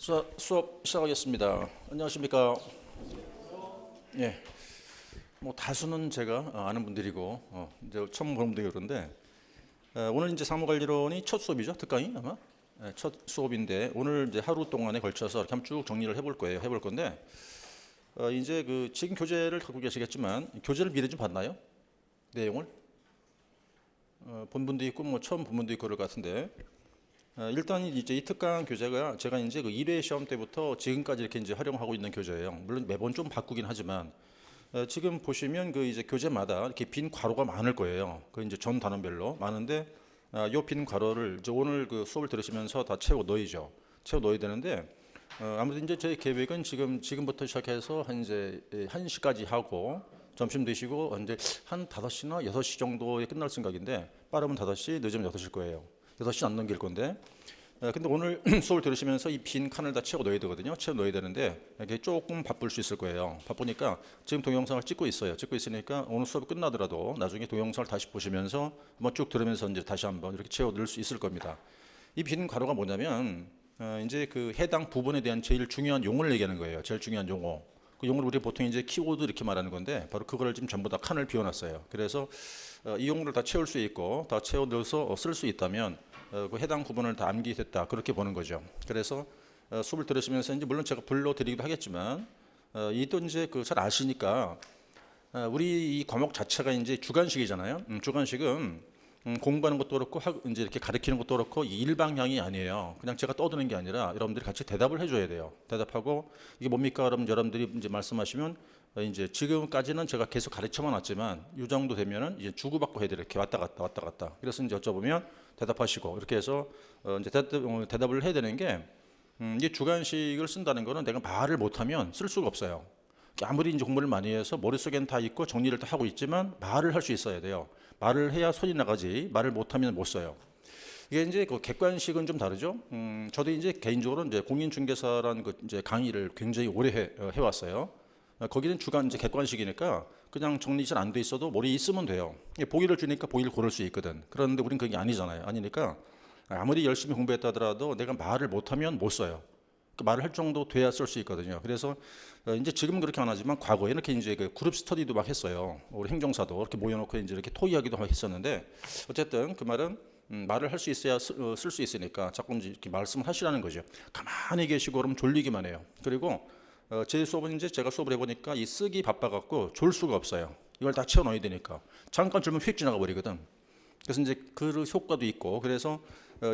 자, 수업 시작하겠습니다. 안녕하십니까? 예. 뭐 다수는 제가 아는 분들이고 이제 처음 보는 분들이 그런데 오늘 이제 사무관리론이 첫 수업이죠, 특강이 아마 첫 수업인데 오늘 이제 하루 동안에 걸쳐서 이렇게 한번 쭉 정리를 해볼 거예요. 해볼 건데 이제 그 지금 교재를 갖고 계시겠지만 교재를 미리 좀 봤나요? 내용을 본 분도 있고 뭐 처음 본 분도 있고 그럴 것 같은데. 일단 이제 이 특강 교재가 제가 이제 그 1회 시험 때부터 지금까지 이렇게 이제 활용하고 있는 교재예요. 물론 매번 좀 바꾸긴 하지만 지금 보시면 그 이제 교재마다 이렇게 빈 괄호가 많을 거예요. 그 이제 전 단원별로 많은데 요 빈 괄호를 이제 오늘 그 수업을 들으시면서 다 채워 넣어야죠. 채워 넣어야 되는데 아무튼 이제 제 계획은 지금부터 시작해서 한 이제 1시까지 하고 점심 드시고 이제 한 5시나 6시 정도에 끝날 생각인데 빠르면 5시, 늦으면 6시일 거예요. 6시 안 넘길 건데 근데 오늘 수업을 들으시면서 이 빈 칸을 다 채워 넣어야 되거든요. 채워 넣어야 되는데 이게 조금 바쁠 수 있을 거예요. 바쁘니까 지금 동영상을 찍고 있어요. 찍고 있으니까 오늘 수업이 끝나더라도 나중에 동영상을 다시 보시면서 한번 쭉 들으면서 이제 다시 한번 이렇게 채워 넣을 수 있을 겁니다. 이 빈 가로가 뭐냐면 이제 그 해당 부분에 대한 제일 중요한 용어를 얘기하는 거예요. 제일 중요한 용어. 그 용어를 우리 보통 이제 키워드 이렇게 말하는 건데 바로 그거를 지금 전부 다 칸을 비워놨어요. 그래서 이 용어를 다 채울 수 있고 다 채워 넣어서 쓸 수 있다면 그 해당 부분을 다 암기됐다 그렇게 보는 거죠. 그래서 수업을 들으시면서 이제 물론 제가 불러드리기도 하겠지만 이또 이제 그 잘 아시니까 우리 이 과목 자체가 이제 주관식이잖아요. 주관식은 공부하는 것도 그렇고 이제 이렇게 가르치는 것도 그렇고 일방향이 아니에요. 그냥 제가 떠드는 게 아니라 여러분들이 같이 대답을 해줘야 돼요. 대답하고 이게 뭡니까? 그러면 여러분들이 이제 말씀하시면 이제 지금까지는 제가 계속 가르쳐만 왔지만 이 정도 되면은 이제 주고받고 해야 돼. 이렇게 왔다 갔다. 그래서 이제 여쭤보면 대답하시고 이렇게 해서 이제 대답을 해야 되는 게 이게 주관식을 쓴다는 거는 내가 말을 못하면 쓸 수가 없어요. 아무리 이제 공부를 많이 해서 머릿속에는 다 있고 정리를 다 하고 있지만 말을 할 수 있어야 돼요. 말을 해야 손이 나가지 말을 못하면 못 써요. 이게 이제 그 객관식은 좀 다르죠. 저도 이제 개인적으로 이제 공인중개사라는 그 이제 강의를 굉장히 오래 해왔어요. 거기는 주관 이제 객관식이니까 그냥 정리 잘 안 돼 있어도 머리에 있으면 돼요. 보기를 주니까 보기를 고를 수 있거든. 그런데 우린 그게 아니잖아요. 아니니까 아무리 열심히 공부했다 하더라도 내가 말을 못하면 못 써요. 그 말을 할 정도 돼야 쓸 수 있거든요. 그래서 이제 지금은 그렇게 안 하지만 과거에 이렇게 이제 그 그룹 스터디도 막 했어요. 우리 행정사도 이렇게 모여놓고 이제 이렇게 토의하기도 막 했었는데 어쨌든 그 말은 말을 할 수 있어야 쓸 수 있으니까 자꾸 이제 이렇게 말씀을 하시라는 거죠. 가만히 계시고 그러면 졸리기만 해요. 그리고 제 수업은 이제 제가 수업을 해보니까 이 쓰기 바빠갖고 졸 수가 없어요. 이걸 다 채워 넣어야 되니까 잠깐 졸면 휙 지나가 버리거든. 그래서 이제 그 효과도 있고 그래서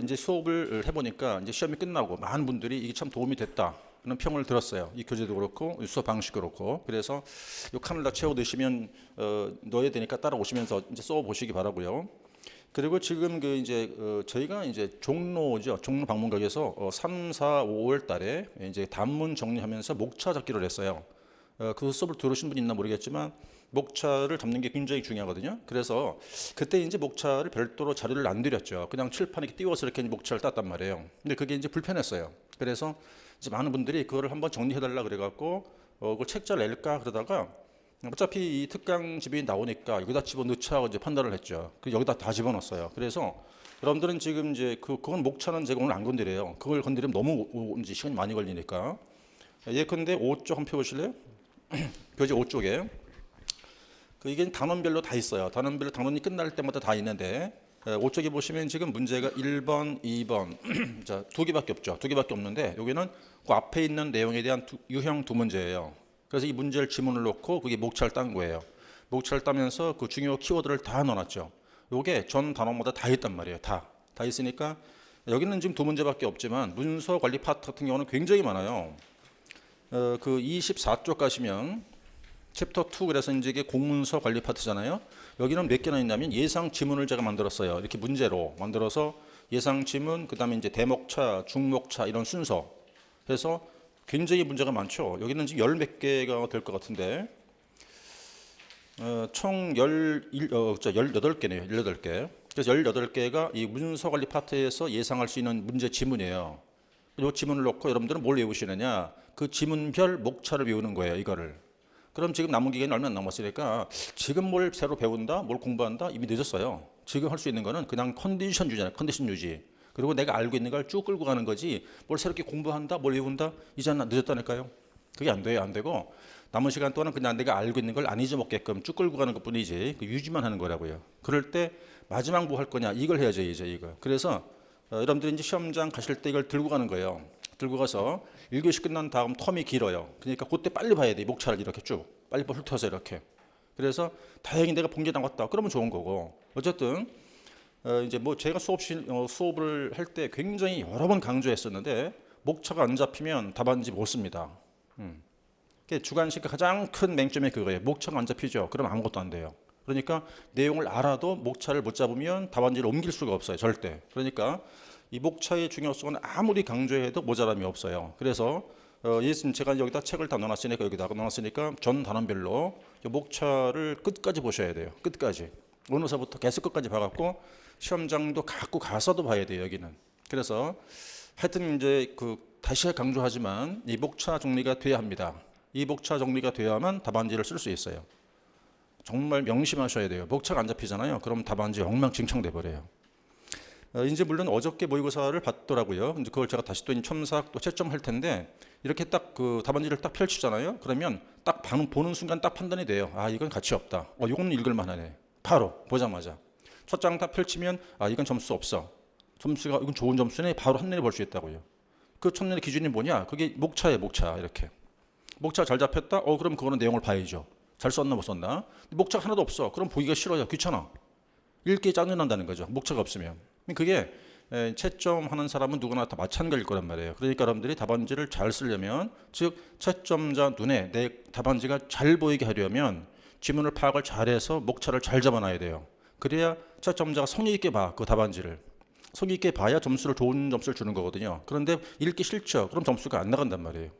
이제 수업을 해보니까 이제 시험이 끝나고 많은 분들이 이게 참 도움이 됐다 는 평을 들었어요. 이 교재도 그렇고 이 수업 방식도 그렇고 그래서 이 칸을 다 채워 넣으시면 넣어야 되니까 따라오시면서 이제 써 보시기 바라고요. 그리고 지금 그 이제 저희가 이제 종로죠. 종로 방문각에서 3, 4, 5월 달에 이제 단문 정리하면서 목차 잡기를 했어요. 그 수업을 들으신 분 있나 모르겠지만 목차를 잡는 게 굉장히 중요하거든요. 그래서 그때 이제 목차를 별도로 자료를 안 드렸죠. 그냥 칠판에 띄워서 이렇게 목차를 땄단 말이에요. 근데 그게 이제 불편했어요. 그래서 이제 많은 분들이 그거를 한번 정리해달라 그래갖고 그 책자를 낼까 그러다가 어차피 이 특강집이 나오니까 여기다 집어넣자 이제 판단을 했죠. 여기다 다 집어넣었어요. 그래서 여러분들은 지금 이제 그건 목차는 제가 오늘 안 건드려요. 그걸 건드리면 너무 이제 시간이 많이 걸리니까. 예컨대 5쪽 한번 펴보실래요? 교재 5쪽에 이게 단원별로 다 있어요. 단원별로 단원이 끝날 때마다 다 있는데 5쪽에 보시면 지금 문제가 1번, 2번 자, 2개밖에 없죠. 2개밖에 없는데 여기는 그 앞에 있는 내용에 대한 유형 2문제예요. 그래서 이 문제를 지문을 놓고 그게 목차를 딴 거예요. 목차를 따면서 그 중요 키워드를 다 넣어놨죠. 요게 전 단원마다 다 있단 말이에요. 다 있으니까 여기는 지금 2문제밖에 없지만 문서 관리 파트 같은 경우는 굉장히 많아요. 그 24쪽 가시면 챕터 2 그래서 이제 이게 공문서 관리 파트잖아요. 여기는 몇 개나 있냐면 예상 지문을 제가 만들었어요. 이렇게 문제로 만들어서 예상 지문 그다음에 이제 대목차, 중목차 이런 순서 해서 굉장히 문제가 많죠. 여기는 지금 10몇 개가 될 것 같은데 총 18개네요. 18개. 그래서 18개가 이 문서 관리 파트에서 예상할 수 있는 문제 지문이에요. 이 지문을 놓고 여러분들은 뭘 외우시느냐? 그 지문별 목차를 외우는 거예요. 이거를. 그럼 지금 남은 기간이 얼마 안 남았으니까 지금 뭘 새로 배운다, 뭘 공부한다 이미 늦었어요. 지금 할 수 있는 거는 그냥 컨디션 유지잖아요. 컨디션 유지. 그리고 내가 알고 있는 걸 쭉 끌고 가는 거지 뭘 새롭게 공부한다, 뭘 외운다, 이제 늦었다니까요. 그게 안 돼요. 안 되고 남은 시간 동안은 그냥 내가 알고 있는 걸 안 잊어먹게끔 쭉 끌고 가는 것뿐이지 그 유지만 하는 거라고요. 그럴 때 마지막 뭐 할 거냐 이걸 해야죠. 이제 이거. 그래서 여러분들이 이제 시험장 가실 때 이걸 들고 가는 거예요. 들고 가서 1교시 끝난 다음 텀이 길어요. 그러니까 그때 빨리 봐야 돼. 목차를 이렇게 쭉 빨리 훑어서 이렇게. 그래서 다행히 내가 본 게 나왔다. 그러면 좋은 거고. 어쨌든 이제 뭐 제가 수업을 할 때 굉장히 여러 번 강조했었는데 목차가 안 잡히면 답안지 못 씁니다. 주관식 가장 큰 맹점이 그거예요. 목차가 안 잡히죠. 그럼 아무것도 안 돼요. 그러니까 내용을 알아도 목차를 못 잡으면 답안지를 옮길 수가 없어요. 절대. 그러니까 이 목차의 중요성은 아무리 강조해도 모자람이 없어요. 그래서 제가 여기다 책을 다 넣어놨으니까 여기다가 넣어놨으니까 전 단원별로 목차를 끝까지 보셔야 돼요. 끝까지. 어느서부터 계속 끝까지 봐갖고 시험장도 갖고 가서도 봐야 돼요. 여기는. 그래서 하여튼 이제 다시 강조하지만 이 목차 정리가 돼야 합니다. 이 목차 정리가 돼야만 답안지를 쓸 수 있어요. 정말 명심하셔야 돼요. 목차가 안 잡히잖아요. 그럼 답안지 엉망진창 돼버려요. 이제 물론 어저께 모의고사를 봤더라고요. 이제 그걸 제가 다시 또 첨삭 또 채점할 텐데 이렇게 딱 그 답안지를 딱 펼치잖아요. 그러면 딱 보는 순간 딱 판단이 돼요. 아 이건 가치 없다. 이건 읽을만하네. 바로 보자마자 첫 장 딱 펼치면 아 이건 점수 없어. 점수가 이건 좋은 점수네. 바로 한눈에 볼 수 있다고요. 그 첫눈의 기준이 뭐냐? 그게 목차예요. 목차 이렇게. 목차가 잘 잡혔다? 그럼 그거는 내용을 봐야죠. 잘 썼나 못 썼나? 목차가 하나도 없어. 그럼 보기가 싫어요. 귀찮아. 읽기에 짜증난다는 거죠. 목차가 없으면. 그게 채점하는 사람은 누구나 다 마찬가지일 거란 말이에요. 그러니까 여러분들이 답안지를 잘 쓰려면 즉 채점자 눈에 내 답안지가 잘 보이게 하려면 지문을 파악을 잘해서 목차를 잘 잡아놔야 돼요. 그래야 채점자가 성의 있게 봐. 그 답안지를. 성의 있게 봐야 좋은 점수를 주는 거거든요. 그런데 읽기 싫죠. 그럼 점수가 안 나간단 말이에요.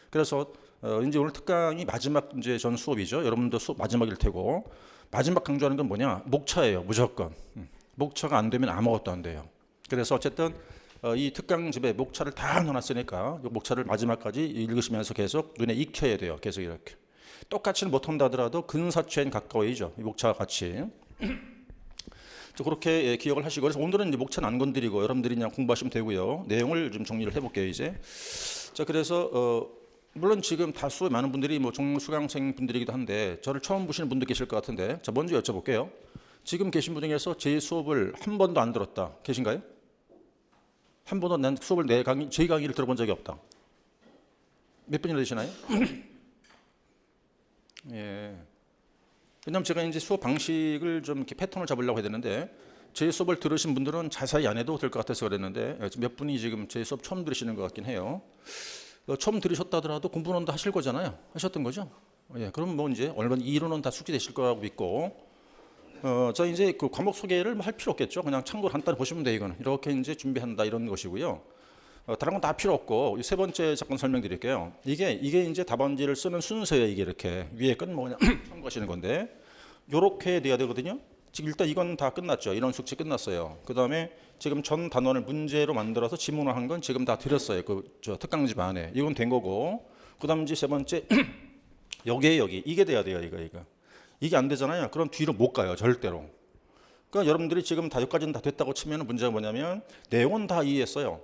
그래서 이제 오늘 특강이 마지막 이제 전 수업이죠. 여러분도 수업 마지막일 테고 마지막 강조하는 건 뭐냐? 목차예요. 무조건. 목차가 안 되면 아무것도 안 돼요. 그래서 어쨌든 이 특강집에 목차를 다 넣어놨으니까 이 목차를 마지막까지 읽으시면서 계속 눈에 익혀야 돼요. 계속 이렇게. 똑같이는 못한다 하더라도 근사치엔 가까워이죠. 이 목차와 같이. 그렇게 기억을 하시고 그래서 오늘은 이제 목차는 안 건드리고 여러분들이 그냥 공부하시면 되고요. 내용을 좀 정리를 해볼게요. 이제. 자 그래서 물론 지금 다수의 많은 분들이 뭐 수강생 분들이기도 한데 저를 처음 보시는 분도 계실 것 같은데 자 먼저 여쭤볼게요. 지금 계신 분 중에서 제 수업을 한 번도 안 들었다 계신가요? 한 번도 난 수업을 제 강의를 들어본 적이 없다. 몇 분이나 되시나요? 예. 왜냐하면 제가 이제 수업 방식을 좀 이렇게 패턴을 잡으려고 해야 되는데 제 수업을 들으신 분들은 자세히 안 해도 될 것 같아서 그랬는데 몇 분이 지금 제 수업 처음 들으시는 것 같긴 해요. 처음 들으셨다 하더라도 공부는 다 하실 거잖아요. 하셨던 거죠? 예, 그럼 뭐 이제 얼마 이론은 다 숙지되실 거라고 믿고 자 이제 그 과목 소개를 할 필요 없겠죠. 그냥 참고로 간단히 보시면 돼요. 이거는 이렇게 이제 준비한다 이런 것이고요. 다른 건 다 필요 없고 세 번째 잠깐 설명드릴게요. 이게 이제 답안지를 쓰는 순서예요. 이게 이렇게 위에 끝 뭐 그냥 참고하시는 건데 요렇게 돼야 되거든요. 지금 일단 이건 다 끝났죠. 이론 숙지 끝났어요. 그 다음에 지금 전 단원을 문제로 만들어서 지문을 한 건 지금 다 드렸어요. 저 특강집 안에 이건 된 거고 그 다음 이제 세 번째 여기 이게 돼야 돼요. 이게 안 되잖아요. 그럼 뒤로 못 가요. 절대로. 그러니까 여러분들이 지금 다 여기까지는 다 됐다고 치면 문제가 뭐냐면 내용은 다 이해했어요.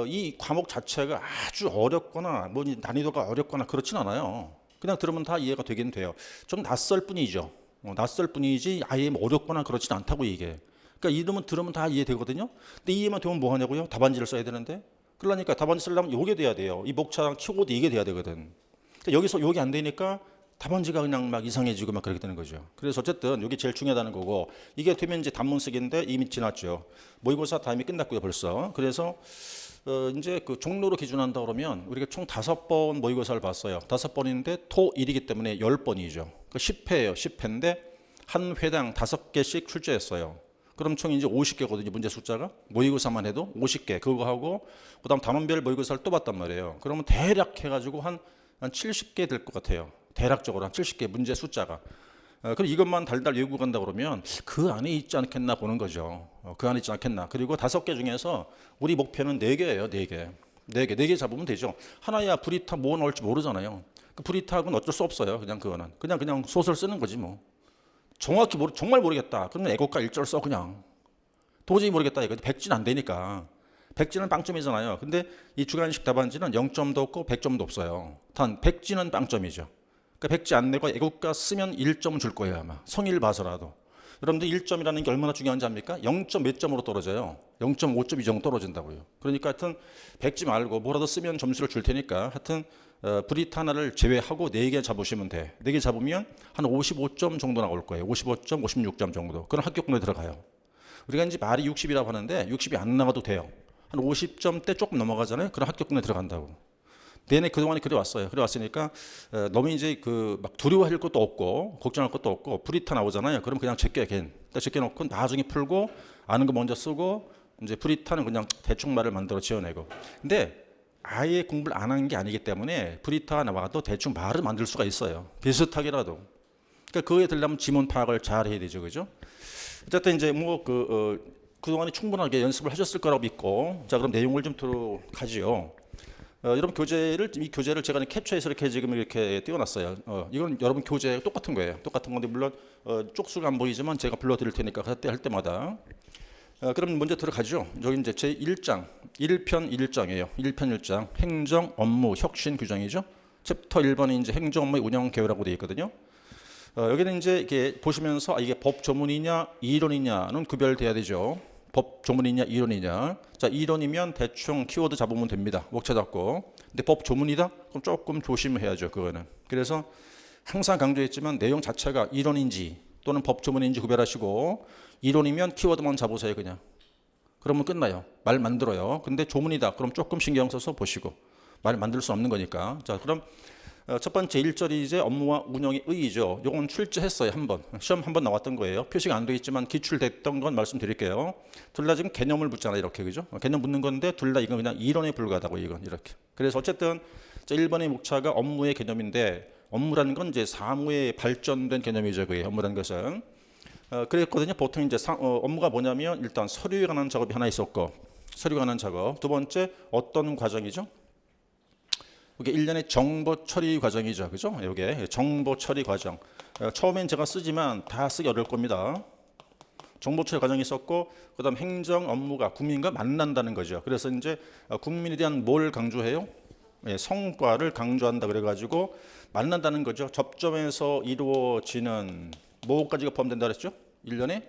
이 과목 자체가 아주 어렵거나 뭐 난이도가 어렵거나 그렇진 않아요. 그냥 들으면 다 이해가 되긴 돼요. 좀 낯설 뿐이죠. 낯설 뿐이지 아예 뭐 어렵거나 그렇진 않다고 이게. 그러니까 이름은 들으면 다 이해되거든요. 근데 이해만 되면 뭐 하냐고요? 답안지를 써야 되는데. 그러니까 답안지 쓰려면 요게 돼야 돼요. 이 목차랑 키워드 이게 돼야 되거든. 그러니까 여기서 요게 안 되니까 답안지가 그냥 막 이상해지고 막 그렇게 되는 거죠. 그래서 어쨌든 이게 제일 중요하다는 거고 이게 되면 이제 단문쓰기인데 이미 지났죠. 모의고사 타임이 끝났고요 벌써. 그래서 이제 그 종로로 기준한다 그러면 우리가 총 5번 모의고사를 봤어요. 5번인데 토 1이기 때문에 10번이죠. 그러니까 10회예요. 10회인데 한 회당 5개씩 출제했어요. 그럼 총 이제 50개거든요. 문제 숫자가. 모의고사만 해도 50개. 그거 하고 그다음 단원별 모의고사를 또 봤단 말이에요. 그러면 대략 해가지고 한 70개 될 것 같아요. 대략적으로 한 70개 문제 숫자가. 그럼 이것만 달달 외우고 간다 그러면 그 안에 있지 않겠나 보는 거죠. 그 안에 있지 않겠나. 그리고 5개 중에서 우리 목표는 4개예요. 4개. 4개 잡으면 되죠. 하나야 브리타 뭐 넣을지 모르잖아요. 그 브리타하고는 어쩔 수 없어요. 그냥 그거는. 그냥 소설 쓰는 거지 뭐. 정말 모르겠다. 그러면 애국가 1절 써 그냥. 도저히 모르겠다 이거. 100지는 안 되니까. 100지는 빵점이잖아요. 근데 이 주관식 답안지는 0점도 없고 100점도 없어요. 단 100지는 빵점이죠. 그러니까 100지 안 내고 애국가 쓰면 1점 줄 거예요 아마. 성의를 봐서라도. 여러분들 1점이라는 게 얼마나 중요한지 압니까? 0점 몇 점으로 떨어져요. 0.5점 이 정도 떨어진다고요. 그러니까 하여튼 100지 말고 뭐라도 쓰면 점수를 줄 테니까 하여튼 브리타 하나를 제외하고 4개 잡으시면 돼. 4개 잡으면 한 55점 정도 나올 거예요. 55점, 56점 정도. 그럼 합격권에 들어가요. 우리가 이제 말이 60이라고 하는데 60이 안 나와도 돼요. 한 50점대 조금 넘어가잖아요. 그럼 합격권에 들어간다고. 내내 그동안에 그래 왔어요. 그래 왔으니까 너무 이제 그 막 두려워할 것도 없고 걱정할 것도 없고 브리타 나오잖아요. 그럼 그냥 제껴 걔는. 제껴놓고 나중에 풀고 아는 거 먼저 쓰고 이제 브리타는 그냥 대충 말을 만들어 지어내고. 근데 아예 공부를 안 한 게 아니기 때문에 브리타 나와도 대충 말을 만들 수가 있어요. 비슷하게라도. 그러니까 그거에 들려면 지문 파악을 잘 해야 되죠, 그죠? 어쨌든 이제 뭐 그동안에 충분하게 연습을 하셨을 거라고 믿고, 자 그럼 내용을 좀 들어가지요. 여러분 이 교재를 제가 캡처해서 이렇게 지금 이렇게 띄워놨어요. 이건 여러분 교재 똑같은 거예요. 똑같은 건데 물론 쪽수가 안 보이지만 제가 불러드릴 테니까 할 때마다. 그럼 먼저 들어가죠. 여기 이제 제 1장 1편 1장이에요. 1편 1장 행정 업무 혁신 규정이죠. 챕터 1번이 이제 행정 업무 운영 계획이라고 되어 있거든요. 여기는 이제 이게 보시면서 이게 법 조문이냐 이론이냐는 구별돼야 되죠. 법 조문이냐 이론이냐. 자 이론이면 대충 키워드 잡으면 됩니다. 목차 잡고. 근데 법 조문이다? 그럼 조금 조심해야죠. 그거는. 그래서 항상 강조했지만 내용 자체가 이론인지 또는 법 조문인지 구별하시고, 이론이면 키워드만 잡으세요 그냥. 그러면 끝나요. 말 만들어요. 근데 조문이다. 그럼 조금 신경 써서 보시고. 말 만들 수 없는 거니까. 자 그럼 첫 번째 1절이 이제 업무와 운영의 의의죠. 요건 출제했어요. 한번. 시험 한번 나왔던 거예요. 표시가 안 되어 있지만 기출됐던 건 말씀드릴게요. 둘 다 지금 개념을 묻잖아요. 이렇게. 그죠? 개념 묻는 건데 둘 다 이건 그냥 이론에 불과하다고 이건 이렇게. 그래서 어쨌든 1번의 목차가 업무의 개념인데, 업무라는 건 이제 사무에 발전된 개념이죠. 그게 업무라는 것은. 그랬거든요. 보통 이제 업무가 뭐냐면 일단 서류에 관한 작업이 하나 있었고, 서류에 관한 작업. 두 번째 어떤 과정이죠? 이게 1년의 정보 처리 과정이죠. 그죠? 이게 정보 처리 과정. 처음엔 제가 쓰지만 다 쓰기 어려울 겁니다. 정보 처리 과정이 있었고, 그다음 행정 업무가 국민과 만난다는 거죠. 그래서 이제 국민에 대한 뭘 강조해요? 성과를 강조한다 그래가지고 만난다는 거죠. 접점에서 이루어지는 뭐까지가 포함된다 그랬죠? 1년에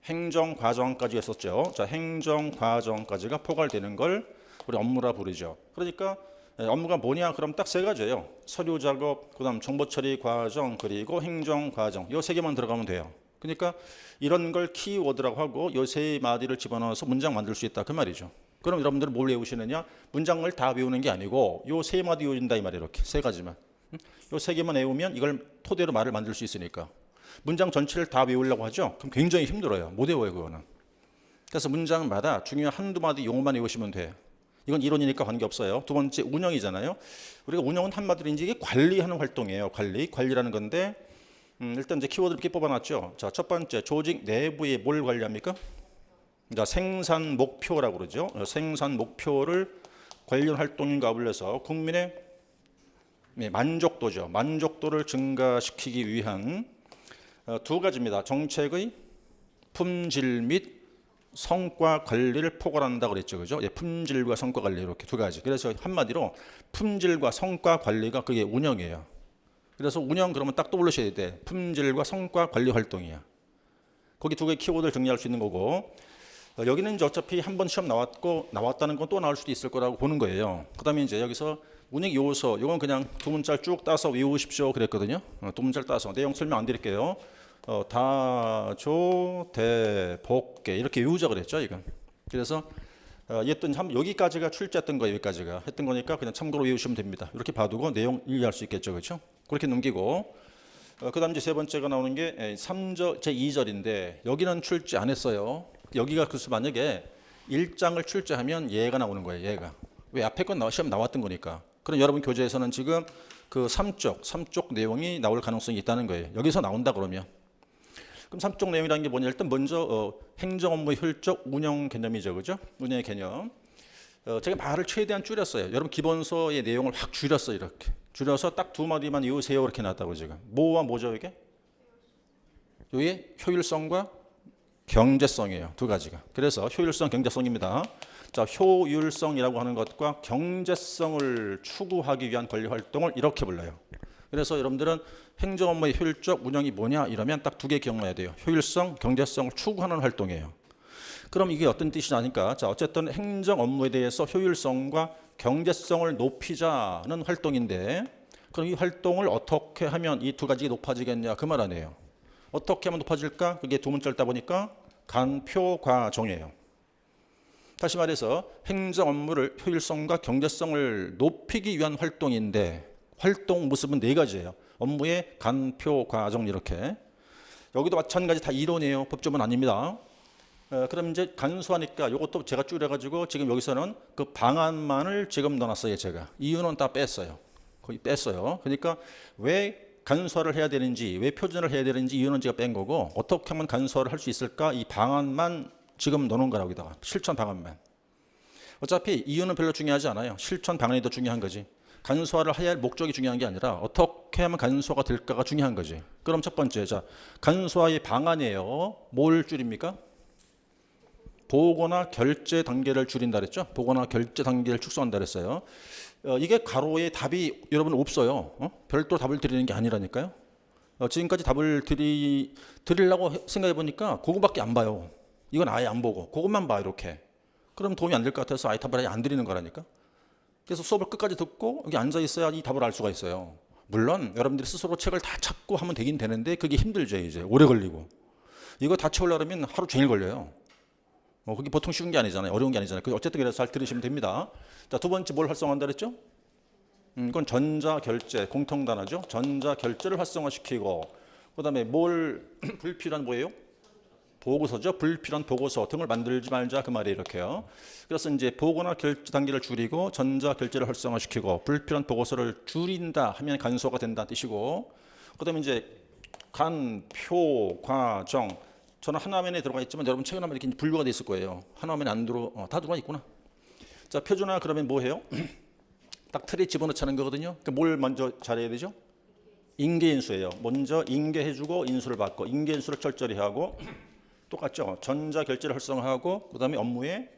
행정 과정까지 했었죠. 자, 행정 과정까지가 포괄되는 걸 우리 업무라 부르죠. 그러니까 업무가 뭐냐? 그럼 딱 세 가지예요. 서류 작업, 그다음 정보 처리 과정, 그리고 행정 과정. 이 세 개만 들어가면 돼요. 그러니까 이런 걸 키워드라고 하고 이 세 마디를 집어넣어서 문장 만들 수 있다 그 말이죠. 그럼 여러분들은 뭘 외우시느냐? 문장을 다 외우는 게 아니고 이 세 마디 외운다 이 말이에요. 이렇게 세 가지만. 이 세 개만 외우면 이걸 토대로 말을 만들 수 있으니까. 문장 전체를 다 외우려고 하죠? 그럼 굉장히 힘들어요. 못 외워요 그거는. 그래서 문장마다 중요한 한두 마디 용어만 외우시면 돼요. 이건 이론이니까 관계없어요. 두 번째 운영이잖아요. 우리가 운영은 한마디로 이제 이게 관리하는 활동이에요. 관리라는 건데 일단 이제 키워드 이렇게 뽑아놨죠. 자, 첫 번째 조직 내부에 뭘 관리합니까? 자, 생산 목표라고 그러죠. 생산 목표를 관련 활동인가 불려서 국민의 만족도죠. 만족도를 증가시키기 위한 두 가지입니다. 정책의 품질 및 성과 관리를 포괄한다 그랬죠. 그죠? 품질과 성과 관리 이렇게 두 가지. 그래서 한마디로 품질과 성과 관리가 그게 운영이에요. 그래서 운영 그러면 딱 떠올리셔야 돼. 품질과 성과 관리 활동이야. 거기 두 개의 키워드를 정리할 수 있는 거고, 여기는 이제 어차피 한 번 시험 나왔다는 건 또 나올 수도 있을 거라고 보는 거예요. 그다음에 이제 여기서 운영 요소, 이건 그냥 두 문자를 쭉 따서 외우십시오 그랬거든요. 두 문자를 따서 내용 설명 안 드릴게요. 다조 대복개 이렇게 외우자 그랬죠 이건. 그래서 얘던 여기까지가 출제했던 거예요. 여기까지가 했던 거니까 그냥 참고로 외우시면 됩니다. 이렇게 봐두고 내용 이해할 수 있겠죠, 그렇죠? 그렇게 넘기고, 그다음 이제 세 번째가 나오는 게 3절 제 2절인데 여기는 출제 안 했어요. 여기가 그래서 만약에 1장을 출제하면 얘가 나오는 거예요. 얘가 왜 앞에 건 시험 나왔던 거니까. 그럼 여러분 교재에서는 지금 그 3쪽 내용이 나올 가능성이 있다는 거예요. 여기서 나온다 그러면. 그럼 3쪽 내용이라는 게 뭐냐? 일단 먼저 행정 업무 효율적 운영 개념이죠. 그죠? 운영의 개념. 제가 말을 최대한 줄였어요. 여러분 기본서의 내용을 확 줄였어요. 이렇게. 줄여서 딱 두 마디만 외우세요. 이렇게 놨다고 지금. 뭐와 뭐죠 이게? 여기에 효율성과 경제성이에요. 두 가지가. 그래서 효율성, 경제성입니다. 자, 효율성이라고 하는 것과 경제성을 추구하기 위한 권리 활동을 이렇게 불러요. 그래서 여러분들은 행정 업무의 효율적 운영이 뭐냐 이러면 딱 두 개 기억나야 돼요. 효율성, 경제성을 추구하는 활동이에요. 그럼 이게 어떤 뜻이냐니까, 자, 어쨌든 행정 업무에 대해서 효율성과 경제성을 높이자는 활동인데, 그럼 이 활동을 어떻게 하면 이 두 가지가 높아지겠냐 그 말 아니에요. 어떻게 하면 높아질까? 그게 두 문자를 따 보니까 간표과정이에요. 다시 말해서 행정 업무를 효율성과 경제성을 높이기 위한 활동인데, 활동 모습은 네 가지예요. 업무의 간표과정 이렇게. 여기도 마찬가지 다 이론이에요. 법조문 아닙니다. 그럼 이제 간소하니까 이것도 제가 줄여가지고 지금 여기서는 그 방안만을 지금 넣어놨어요. 제가 이유는 다 뺐어요. 거의 뺐어요. 그러니까 왜 간소화를 해야 되는지, 왜 표준을 해야 되는지 이유는 제가 뺀 거고, 어떻게 하면 간소화를 할 수 있을까 이 방안만 지금 넣어놓은 거라고. 여기다가 실천 방안만. 어차피 이유는 별로 중요하지 않아요. 실천 방안이 더 중요한 거지. 간소화를 해야 할 목적이 중요한 게 아니라 어떻게 하면 간소화가 될까가 중요한 거지. 그럼 첫 번째, 자, 간소화의 방안이에요. 뭘 줄입니까? 보고나 결제 단계를 줄인다 그랬죠. 보고나 결제 단계를 축소한다 그랬어요. 이게 가로의 답이 여러분 없어요. 별도로 답을 드리는 게 아니라니까요. 지금까지 답을 드리려고 생각해 보니까 그거밖에 안 봐요. 이건 아예 안 보고 그것만 봐 이렇게. 그럼 도움이 안 될 것 같아서 아예 답을 아예 안 드리는 거라니까. 그래서 수업을 끝까지 듣고 여기 앉아 있어야 이 답을 알 수가 있어요. 물론 여러분들이 스스로 책을 다 찾고 하면 되긴 되는데 그게 힘들죠. 이제 오래 걸리고. 이거 다 채우려면 하루 종일 걸려요. 그게 보통 쉬운 게 아니잖아요. 어려운 게 아니잖아요. 어쨌든 그래서 잘 들으시면 됩니다. 자, 두 번째 뭘 활성화한다 그랬죠? 이건 전자결제, 공통단어죠. 전자결제를 활성화시키고, 그 다음에 뭘 불필요한 뭐예요? 보고서죠. 불필요한 보고서 등을 만들지 말자 그 말이에요. 이렇게요. 그래서 이제 보고나 결제 단계를 줄이고 전자결제를 활성화시키고 불필요한 보고서를 줄인다 하면 간소화가 된다는 뜻이고, 그 다음에 이제 간표, 과정, 저는 한 화면에 들어가 있지만 여러분 책 하나면 이렇게 분류가 돼 있을 거예요. 한 화면에 안 다 들어가 있구나. 자, 표준화 그러면 뭐 해요? 딱 틀에 집어넣자는 거거든요. 그러니까 뭘 먼저 잘해야 되죠? 인계인수예요. 먼저 인계해주고 인수를 받고, 인계인수를 철저히 하고, 똑같죠? 전자결제를 활성화하고, 그 다음에 업무에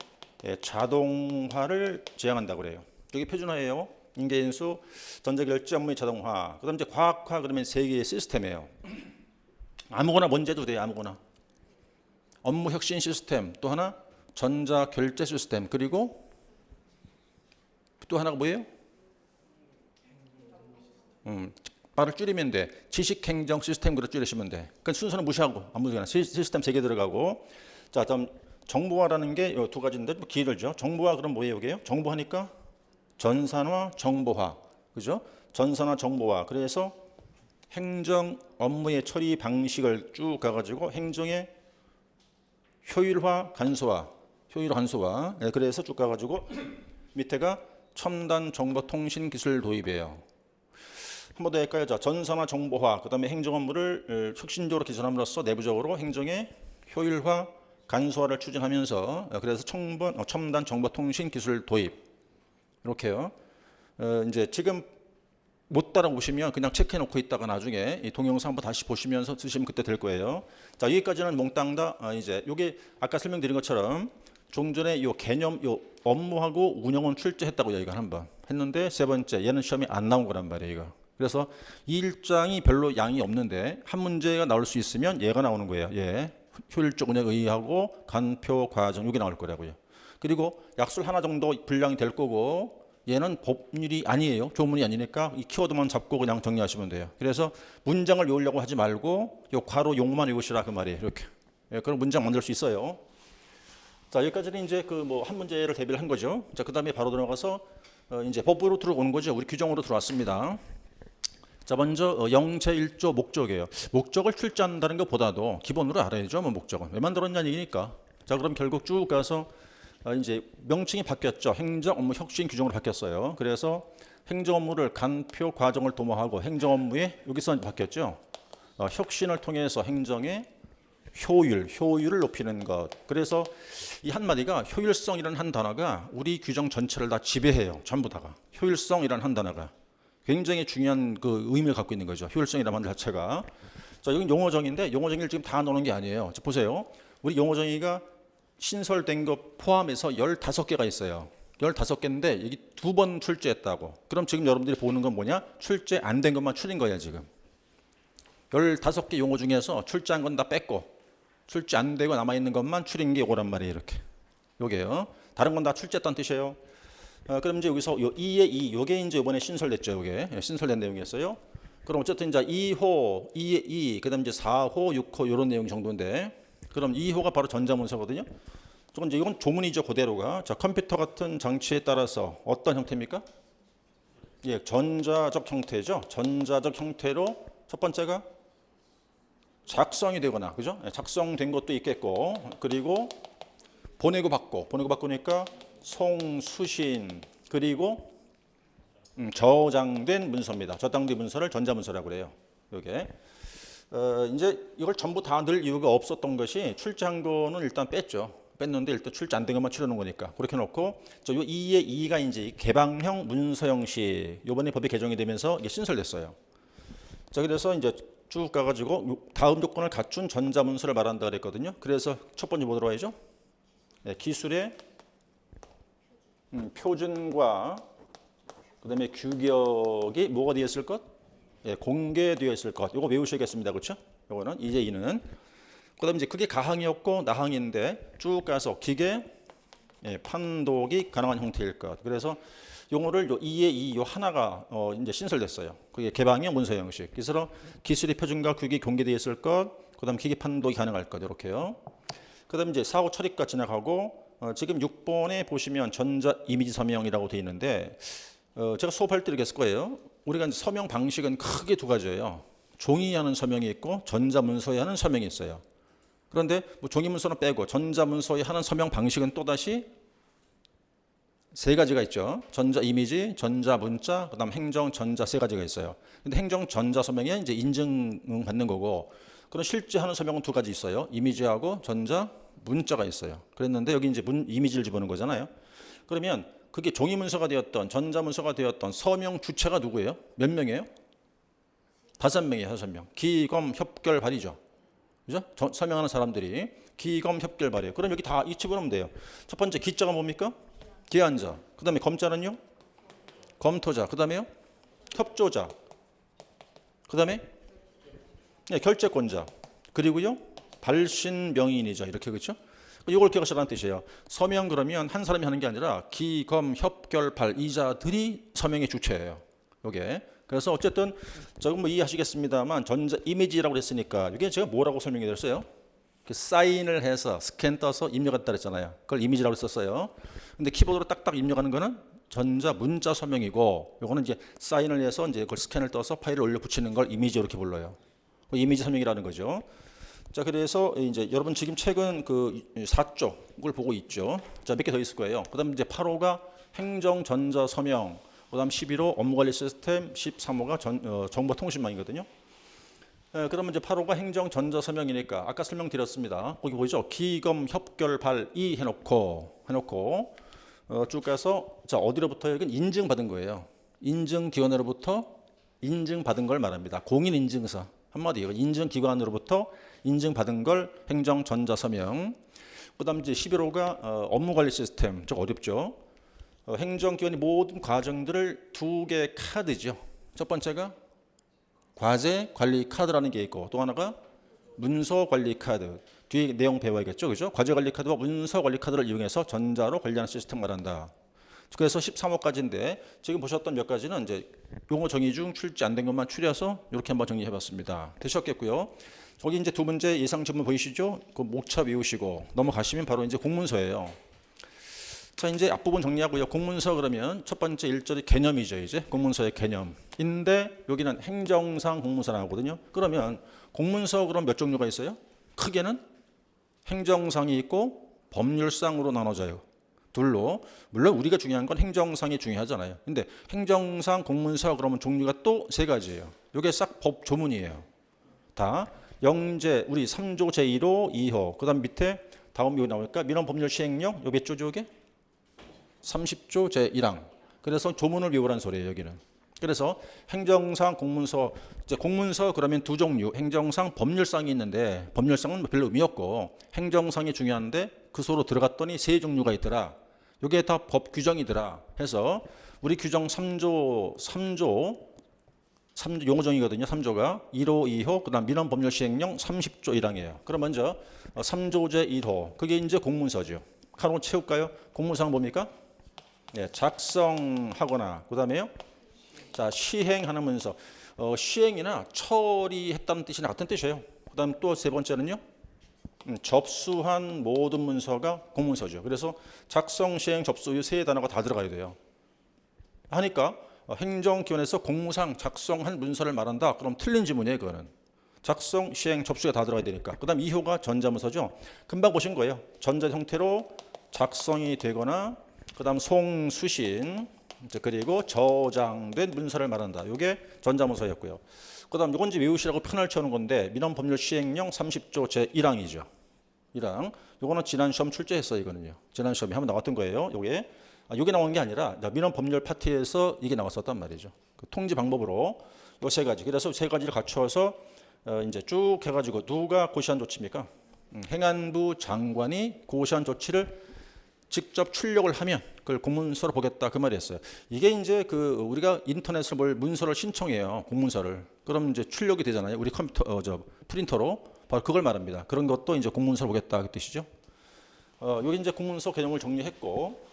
자동화를 지향한다고 그래요. 여기 표준화예요. 인계인수, 전자결제, 업무의 자동화. 그 다음에 이제 과학화 그러면 세 개의 시스템이에요. 아무거나 먼저 해도 돼요. 아무거나. 업무 혁신 시스템, 또 하나 전자결제 시스템, 그리고 또 하나가 뭐예요? 말을 줄이면 돼. 지식행정 시스템 그렇게 줄이시면 돼. 그러니까 순서는 무시하고 아무데나 시스템 3개 들어가고. 자, 다음 정보화라는 게 이 두 가지인데 뭐 길죠. 정보화 그럼 뭐예요? 이게요? 정보화니까 전산화, 정보화, 그죠? 전산화, 정보화. 그래서 행정 업무의 처리 방식을 쭉 가가지고 행정의 효율화, 간소화, 효율화, 간소화. 그래서 쭉 가가지고 밑에가 첨단 정보통신 기술 도입이에요. 한 번 더 할까요? 자, 전산화, 정보화, 그 다음에 행정 업무를 혁신적으로 개선함으로써 내부적으로 행정의 효율화, 간소화를 추진하면서 그래서 첨단 정보통신 기술 도입 이렇게요. 이제 지금 못 따라오시면 그냥 체크해놓고 있다가 나중에 이 동영상 한번 다시 보시면서 쓰시면 그때 될 거예요. 자, 여기까지는 몽땅 다 이제 요게 아까 설명드린 것처럼 좀 전에 요 개념, 요 업무하고 운영은 출제했다고 여기가 한번 했는데 세 번째 얘는 시험이 안 나온 거란 말이에요. 이거. 그래서 이 일장이 별로 양이 없는데 한 문제가 나올 수 있으면 얘가 나오는 거예요. 예, 효율적 운영 의의하고 간표 과정 이게 나올 거라고요. 그리고 약술 하나 정도 분량이 될 거고 얘는 법률이 아니에요. 조문이 아니니까 이 키워드만 잡고 그냥 정리하시면 돼요. 그래서 문장을 외우려고 하지 말고 요 괄호 용만 외우시라 그 말이에요. 이렇게. 예, 그럼 문장 만들 수 있어요. 자, 여기까지는 이제 그 뭐 한 문제를 대비를 한 거죠. 자, 그다음에 바로 들어가서 이제 법으로 들어오는 거죠. 우리 규정으로 들어왔습니다. 자, 먼저 영체 1조 목적이에요. 목적을 출제한다는 것보다도 기본으로 알아야죠. 뭐 목적은 왜 만들었냐는 얘기니까. 자, 그럼 결국 쭉 가서 이제 명칭이 바뀌었죠. 행정 업무 혁신 규정으로 바뀌었어요. 그래서 행정 업무를 간표 과정을 도모하고 행정 업무에 여기서 바뀌었죠. 혁신을 통해서 행정의 효율을 높이는 것. 그래서 이 한마디가 효율성이라는 한 단어가 우리 규정 전체를 다 지배해요. 전부 다가. 효율성이라는 한 단어가 굉장히 중요한 그 의미를 갖고 있는 거죠. 효율성이라는 말 자체가. 자, 여기 용어정인데 용어정의를 지금 다 넣는 게 아니에요. 자, 보세요. 우리 용어 정의가 신설된 것 포함해서 15개가 있어요. 15개인데 여기 2번 출제했다고. 그럼 지금 여러분들이 보는 건 뭐냐? 출제 안 된 것만 추린 거야 지금. 15개 용어 중에서 출제한 건 다 뺐고 출제 안 되고 남아있는 것만 추린 게 이거란 말이에요. 이렇게. 요게요. 다른 건 다 출제했다는 뜻이에요. 그럼 이제 여기서 요 2의 2, 요게 이제 이번에 신설됐죠. 요게. 신설된 내용이었어요. 그럼 어쨌든 이제 2호, 2의 2, 그 다음 이제 4호, 6호 이런 내용 정도인데 그럼 2호가 바로 전자문서거든요. 조금 이제 이건 조문이죠. 그대로가. 자, 컴퓨터 같은 장치에 따라서 어떤 형태입니까? 예, 전자적 형태죠. 전자적 형태로 첫 번째가 작성이 되거나, 그죠? 예, 작성된 것도 있겠고, 그리고 보내고 받고니까 송수신, 그리고 저장된 문서입니다. 저장된 문서를 전자문서라고 그래요. 이게 이제 이걸 전부 다 넣을 이유가 없었던 것이 출제한 거는 일단 뺐죠. 뺐는데 일단 출제 안 된 것만 추려놓은 거니까 그렇게 놓고 저 2의 2가 이제 개방형 문서 형식 이번에 법이 개정이 되면서 이게 신설됐어요. 자, 그래서 이제 쭉 가가지고 다음 조건을 갖춘 전자문서를 말한다 그랬거든요. 그래서 첫 번째 뭐 들어와야죠? 네, 기술의 표준과 그다음에 규격이 뭐가 되어 있을 것? 예, 공개되어 있을 것. 이거 외우셔야겠습니다. 그렇죠? 이거는 이제 이는 그다음에 이제 그게 가항이었고 나항인데 쭉 가서 기계 예, 판독이 가능한 형태일 것. 그래서 용어를 요 2의 2, 요 하나가 이제 신설됐어요. 그게 개방형 문서 형식. 그래서 기술의 표준과 규격이 공개되어 있을 것. 그다음 기계 판독이 가능할 것. 이렇게요. 그다음 이제 사후 처리가 지나가고 지금 6번에 보시면 전자 이미지 서명이라고 되어 있는데 제가 수업할 때 이렇게 했을 거예요. 우리가 이제 서명 방식은 크게 두 가지예요. 종이에 하는 서명이 있고 전자문서에 하는 서명이 있어요. 그런데 뭐 종이문서는 빼고 전자문서에 하는 서명 방식은 또다시 세 가지가 있죠. 전자 이미지, 전자 문자, 그다음 행정 전자 세 가지가 있어요. 근데 행정 전자 서명에 이제 인증 받는 거고 그럼 실제 하는 서명은 두 가지 있어요. 이미지하고 전자 문자가 있어요. 그랬는데 여기 이제 이미지를 집어넣은 거잖아요. 그러면 그게 종이문서가 되었던 전자문서가 되었던 서명 주체가 누구예요? 몇 명이에요? 5명이에요. 5명. 기검 협결 발의죠. 그죠? 서명하는 사람들이 기검 협결 발의. 그럼 여기 다 집어넣으면 돼요. 첫 번째 기자가 뭡니까? 기한자. 그 다음에 검자는요? 검토자. 그 다음에요? 협조자. 그 다음에 네, 결재권자. 그리고요? 발신 명인이죠. 이렇게 그렇죠? 이걸 기억하시라는 뜻이에요. 서명 그러면 한 사람이 하는 게 아니라 기검 협결 발의자들이 서명의 주체예요. 요게. 그래서 어쨌든 조금 뭐 이해하시겠습니다만 전자 이미지라고 했으니까 이게 제가 뭐라고 설명해 드렸어요? 사인을 해서 스캔 떠서 입력했다 그랬잖아요. 그걸 이미지라고 썼어요. 근데 키보드로 딱딱 입력하는 거는 전자 문자 서명이고 요거는 이제 사인을 해서 이제 그걸 스캔을 떠서 파일을 올려 붙이는 걸 이미지 이렇게 불러요. 이미지 서명이라는 거죠. 자, 그래서 이제 여러분 지금 책은 그 4쪽을 보고 있죠. 자, 몇 개 더 있을 거예요. 그다음 이제 8호가 행정 전자 서명, 그다음 11호 업무 관리 시스템, 13호가 정보통신망이거든요. 그러면 이제 8호가 행정 전자 서명이니까 아까 설명드렸습니다. 거기 보이죠? 기검 협결 발의 해놓고 쭉 가서 자, 어디로부터 여기는 인증받은 거예요. 인증기관으로부터 인증받은 걸 말합니다. 공인인증서. 한마디로 인증기관으로부터 인증받은 걸 행정 전자 서명. 그다음 이제 11호가 업무 관리 시스템. 좀 어렵죠. 행정기관의 모든 과정들을 2개 카드죠. 첫 번째가 과제 관리 카드라는 게 있고 또 하나가 문서 관리 카드. 뒤에 내용 배워야겠죠. 그죠? 과제 관리 카드와 문서 관리 카드를 이용해서 전자로 관리하는 시스템을 말한다. 그래서 13호까지인데 지금 보셨던 몇 가지는 이제 용어 정의 중 출제 안 된 것만 추려서 이렇게 한번 정리해 봤습니다. 되셨겠고요. 거기 이제 두 문제 예상 질문 보이시죠? 그 목차 외우시고 넘어가시면 바로 이제 공문서예요. 자, 이제 앞부분 정리하고요. 공문서 그러면 첫 번째 1절이 개념이죠. 이제 공문서의 개념인데 여기는 행정상 공문서 나오거든요. 그러면 공문서 그럼 몇 종류가 있어요? 크게는 행정상이 있고 법률상으로 나눠져요. 둘로. 물론 우리가 중요한 건 행정상이 중요하잖아요. 근데 행정상 공문서 그러면 종류가 또 3가지예요. 이게 싹 법 조문이에요. 다 영제 우리 3조 제1호 2호 그다음 밑에 다음 여기 나오니까 민원법률 시행령 요 몇 조죠? 이게 30조 제1항. 그래서 조문을 외우라는 소리예요. 여기는 그래서 행정상, 공문서, 이제 공문서 그러면 두 종류, 행정상, 법률상이 있는데 법률상은 별로 의미 없고 행정상이 중요한데 그 속으로 들어갔더니 세 종류가 있더라. 이게 다 법 규정이더라. 해서 우리 규정 3조 용어정의거든요. 3조가 1호, 2호, 그다음 민원법률시행령 30조 1항이에요. 그럼 먼저 3조제 1호, 그게 이제 공문서죠. 카론 채울까요? 공문서는 뭡니까? 네, 작성하거나 그다음에요. 자, 시행하는 문서. 시행이나 처리했다는 뜻이나 같은 뜻이에요. 그다음 또 세 번째는요. 접수한 모든 문서가 공문서죠. 그래서 작성, 시행, 접수 이 세 단어가 다 들어가야 돼요. 하니까 행정기관에서 공무상 작성한 문서를 말한다. 그럼 틀린 지문이에요. 그거는. 작성, 시행, 접수가 다 들어가야 되니까. 그다음 2호가 전자문서죠. 금방 보신 거예요. 전자 형태로 작성이 되거나 그다음 송수신 그리고 저장된 문서를 말한다. 이게 전자문서였고요. 그다음 이건 이제 외우시라고 편을 채우는 건데 민원법률시행령 30조 제1항이죠. 1항. 이거는 지난 시험 출제했어요. 이거는요. 지난 시험에 한번 나왔던 거예요. 이게 나온 게 아니라 민원법률 파트에서 이게 나왔었단 말이죠. 그 통지 방법으로 요 세 가지. 그래서 세 가지를 갖춰서 이제 쭉 해가지고 누가 고시한 조치입니까? 행안부 장관이 고시한 조치를 직접 출력을 하면 그걸 공문서로 보겠다 그 말이었어요. 이게 이제 그 우리가 인터넷으로 뭘 문서를 신청해요. 공문서를. 그럼 이제 출력이 되잖아요. 우리 컴퓨터 프린터로 바로 그걸 말합니다. 그런 것도 이제 공문서로 보겠다 그 뜻이죠. 여기 이제 공문서 개념을 정리했고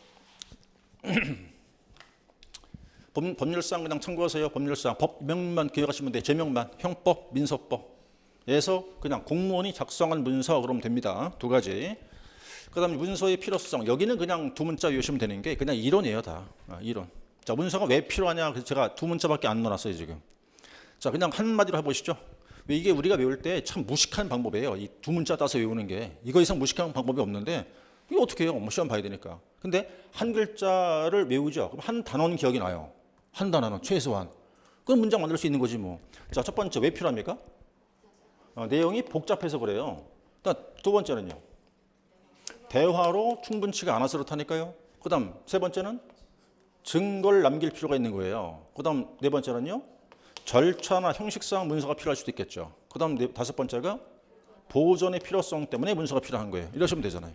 법률상 그냥 참고하세요. 법률상 법명만 기억하시면 돼요. 제명만 형법, 민서법에서 그냥 공무원이 작성한 문서 그러면 됩니다. 두 가지. 그다음에 문서의 필요성. 여기는 그냥 두 문자 외우시면 되는 게 그냥 이론이에요, 다. 이론. 자, 문서가 왜 필요하냐? 그래서 제가 두 문자밖에 안 넣어놨어요, 지금. 자, 그냥 한마디로 해보시죠. 이게 우리가 외울 때 참 무식한 방법이에요. 이 두 문자 따서 외우는 게. 이거 이상 무식한 방법이 없는데 이거 어떻게 해요? 뭐 시험 봐야 되니까. 근데 한 글자를 외우죠. 그럼 한 단어는 기억이 나요. 한 단어는 최소한. 그럼 문장 만들 수 있는 거지 뭐. 자, 첫 번째 왜 필요합니까? 내용이 복잡해서 그래요. 두 번째는요. 대화로 충분치가 않아서 그렇다니까요. 그 다음 세 번째는 증거를 남길 필요가 있는 거예요. 그 다음 네 번째는요. 절차나 형식상 문서가 필요할 수도 있겠죠. 그 다음 다섯 번째가 보존의 필요성 때문에 문서가 필요한 거예요. 이러시면 되잖아요.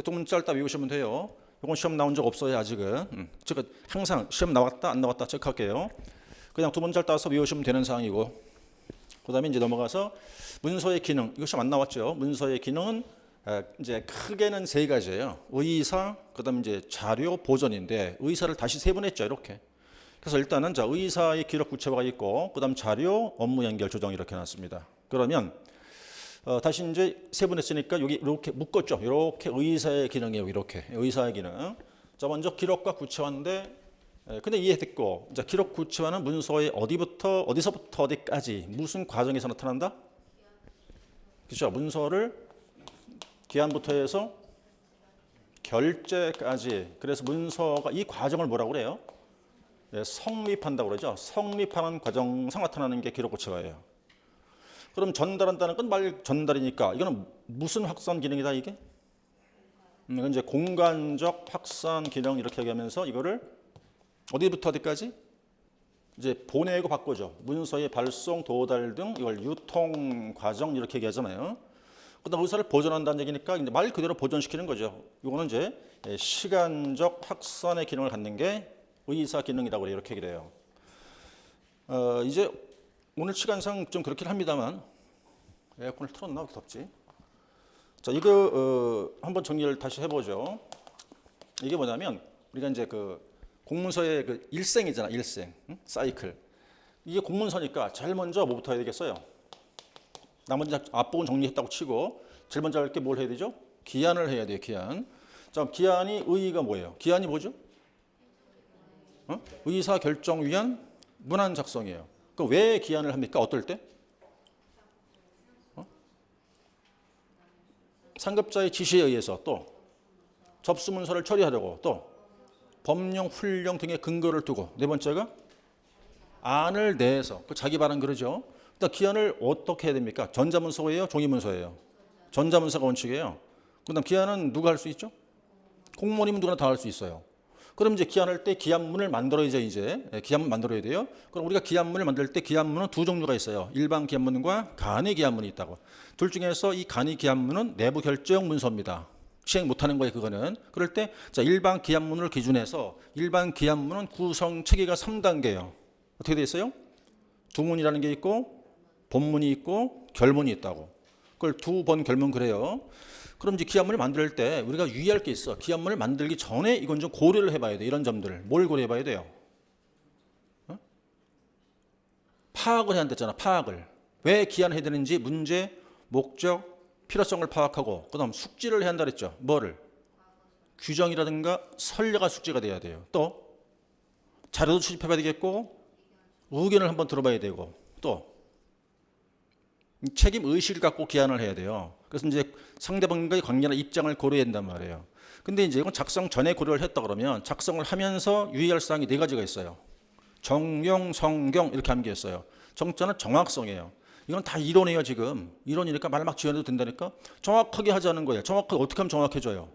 두 문자를 딱 외우시면 돼요. 이건 시험 나온 적 없어요, 아직은. 제가 항상 시험 나왔다, 안 나왔다 체크할게요. 그냥 두 문자를 따서 외우시면 되는 사항이고. 그 다음에 이제 넘어가서 문서의 기능. 이거 시험 안 나왔죠. 문서의 기능은 이제 크게는 세 가지예요. 의사, 그다음 이제 자료 보존인데 의사를 다시 세분했죠, 이렇게. 그래서 일단은 자 의사의 기록 구체화가 있고, 그다음 자료, 업무 연결 조정 이렇게 놨습니다. 그러면 다시 이제 세분했으니까 여기 이렇게 묶었죠. 이렇게 의사의 기능이에요, 이렇게 의사의 기능. 자 먼저 기록과 구체화인데, 근데 이해됐고, 자 기록 구체화는 문서의 어디서부터 어디까지 무슨 과정에서 나타난다? 그렇죠. 문서를 기한부터 해서 결제까지. 그래서 문서가 이 과정을 뭐라고 그래요? 네, 성립한다고 그러죠. 성립하는 과정상 나타나는 게 기록 구체화예요. 그럼 전달한다는 건 말 전달이니까 이거는 무슨 확산 기능이다 이게? 이건 이제 공간적 확산 기능 이렇게 얘기하면서 이거를 어디부터 어디까지? 이제 보내고 바꾸죠. 문서의 발송, 도달 등 이걸 유통 과정 이렇게 얘기하잖아요. 그다음 의사를 보존한다는 얘기니까 이제 말 그대로 보존시키는 거죠. 이거는 이제 시간적 확산의 기능을 갖는 게 의사 기능이라고 그래요. 이렇게 얘기를 해요. 이제 오늘 시간상 좀 그렇긴 합니다만 에어컨을 틀었나? 왜 이렇게 덥지? 자, 이거 한번 정리를 다시 해보죠. 이게 뭐냐면 우리가 이제 그 공문서의 그 일생이잖아, 일생, 사이클. 이게 공문서니까 제일 먼저 뭐부터 해야 되겠어요? 나머지 앞부분 정리했다고 치고 제일 먼저 할 게 뭘 해야 되죠? 기한을 해야 돼요, 기한. 자, 기한이 의의가 뭐예요? 기한이 뭐죠? 의사 결정 위한 문안 작성이에요. 그 왜 기한을 합니까? 어떨 때? 상급자의 지시에 의해서, 또 접수 문서를 처리하려고, 또 법령, 훈령 등의 근거를 두고, 네 번째가 안을 내서 그 자기 발언 그러죠. 일단 기한을 어떻게 해야 됩니까? 전자문서예요, 종이문서예요? 전자문서가 원칙이에요. 그다음 기한은 누가 할 수 있죠? 공무원이면 누구나 다 할 수 있어요. 그럼 이제 기한할 때 기한문을 만들어야죠. 이제 기한문 만들어야 돼요. 그럼 우리가 기한문을 만들 때 기한문은 두 종류가 있어요. 일반 기한문과 간이 기한문이 있다고. 둘 중에서 이 간이 기한문은 내부 결제용 문서입니다. 시행 못하는 거예요. 그거는. 그럴 때 자, 일반 기한문을 기준해서 일반 기한문은 구성 체계가 3단계예요. 어떻게 돼 있어요? 두문이라는 게 있고 본문이 있고 결문이 있다고. 그걸 두 번 결문 그래요. 그럼 이제 기한문을 만들 때 우리가 유의할 게 있어. 기한문을 만들기 전에 이건 좀 고려를 해봐야 돼. 이런 점들. 뭘 고려해봐야 돼요? 어? 파악을 해야 한댔잖아. 파악을. 왜 기한해야 되는지 문제, 목적, 필요성을 파악하고 그다음 숙지를 해야 한다 그랬죠. 뭐를? 규정이라든가 선례가 숙지가 돼야 돼요. 또 자료도 수집해봐야 되겠고 의견을 한번 들어봐야 되고 또 책임 의식을 갖고 기한을 해야 돼요. 그래서 이제 상대방과의 관계나 입장을 고려해야 된단 말이에요. 근데 이제 이건 작성 전에 고려를 했다 그러면 작성을 하면서 유의할 사항이 네 가지가 있어요. 정용, 성경 이렇게 하는 게 있어요. 정자는 정확성이에요. 이건 다 이론이에요. 지금 이론이니까 말 막 지어내도 된다니까. 정확하게 하자는 거예요. 정확하게 어떻게 하면 정확해져요?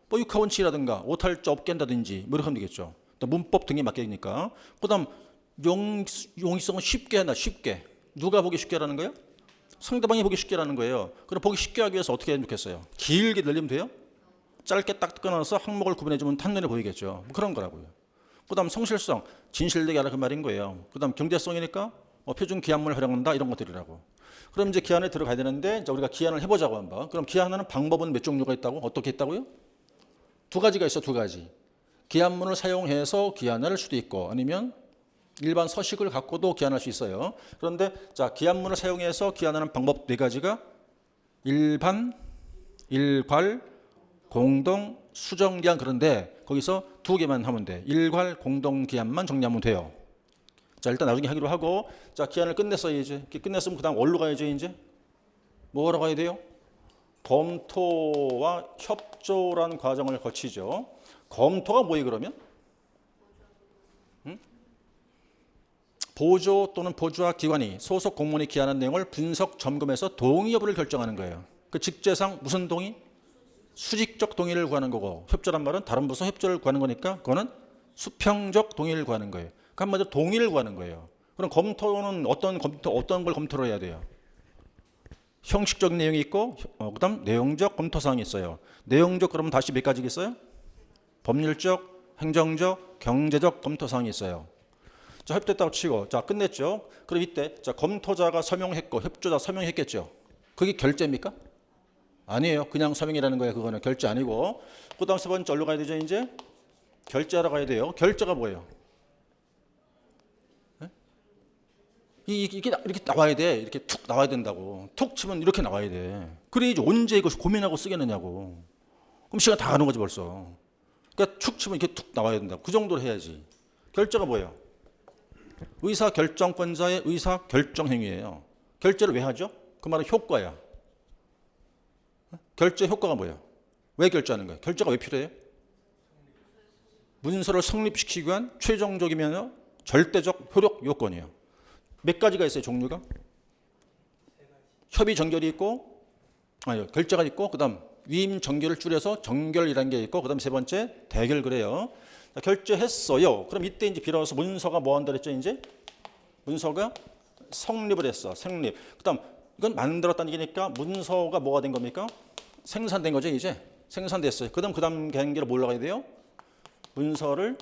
뭐 육하원칙이라든가 오탈자 없겠다든지 뭐 이렇게 하면 되겠죠. 또 문법 등에 맡기니까. 그다음 용이성은 쉽게 한다. 쉽게. 누가 보기 쉽게 하라는 거예요? 상대방이 보기 쉽게 하라는 거예요. 그럼 보기 쉽게 하기 위해서 어떻게 하면 좋겠어요? 길게 늘리면 돼요? 짧게 딱 끊어서 항목을 구분해주면 한눈에 보이겠죠. 뭐 그런 거라고요. 그다음 성실성, 진실되게 하라 그 말인 거예요. 그다음 경제성이니까 표준 기한문을 활용한다 이런 것들이라고. 그럼 이제 기한에 들어가야 되는데 이제 우리가 기한을 해보자고 한번. 그럼 기한하는 방법은 몇 종류가 있다고? 어떻게 있다고요? 두 가지가 있어. 두 가지. 기한문을 사용해서 기한할 수도 있고 아니면 일반 서식을 갖고도 기한할 수 있어요. 그런데 자 기한문을 사용해서 기한하는 방법 네 가지가 일반, 일괄, 공동, 수정기한. 그런데 거기서 두 개만 하면 돼. 일괄, 공동 기한만 정리하면 돼요. 자 일단 나중에 하기로 하고 자 기한을 끝냈어요. 이제 끝냈으면 그 다음 어디로 가야죠? 이제 뭐하러 가야 돼요? 검토와 협조라는 과정을 거치죠. 검토가 뭐예요 그러면? 보조 또는 보조와 기관이 소속 공무원이 기한한 내용을 분석 점검해서 동의 여부를 결정하는 거예요. 그 직제상 무슨 동의? 수직적 동의를 구하는 거고 협조란 말은 다른 부서 협조를 구하는 거니까 그거는 수평적 동의를 구하는 거예요. 그 한마디로 동의를 구하는 거예요. 그럼 검토는 어떤 걸 검토를 해야 돼요? 형식적 내용이 있고 그다음 내용적 검토 사항이 있어요. 내용적 그러면 다시 몇 가지 있어요? 법률적, 행정적, 경제적 검토 사항이 있어요. 자, 협조했다고 치고 자 끝냈죠. 그럼 이때 자 검토자가 서명했고 협조자 서명했겠죠. 그게 결제입니까? 아니에요. 그냥 서명이라는 거예요. 그거는 결제 아니고. 그다음 세 번째 어디로 가야 되죠? 이제 결제하러 가야 돼요. 결제가 뭐예요? 이게 이렇게 나와야 돼. 이렇게 툭 나와야 된다고. 툭 치면 이렇게 나와야 돼. 그래야지 언제 이거 고민하고 쓰겠느냐고. 그럼 시간 다 가는 거지 벌써. 그러니까 툭 치면 이렇게 툭 나와야 된다고. 그 정도로 해야지. 결제가 뭐예요? 의사결정권자의 의사결정행위예요. 결제를 왜 하죠? 그 말은 효과야. 결제 효과가 뭐예요? 왜 결제하는 거예요? 결제가 왜 필요해요? 문서를 성립시키기 위한 최종적이면서 절대적 효력 요건이에요. 몇 가지가 있어요, 종류가? 협의 정결이 있고, 결제가 있고, 그 다음 위임 정결을 줄여서 정결이라는 게 있고, 그 다음 세 번째 대결 그래요. 자, 결제했어요. 그럼 이때 이제 비로소 문서가 뭐 한다 그랬죠, 이제? 문서가 성립을 했어, 성립. 그 다음 이건 만들었다는 얘기니까 문서가 뭐가 된 겁니까? 생산된 거죠, 이제. 생산됐어요. 그 다음 단계로 뭐 올라가야 돼요? 문서를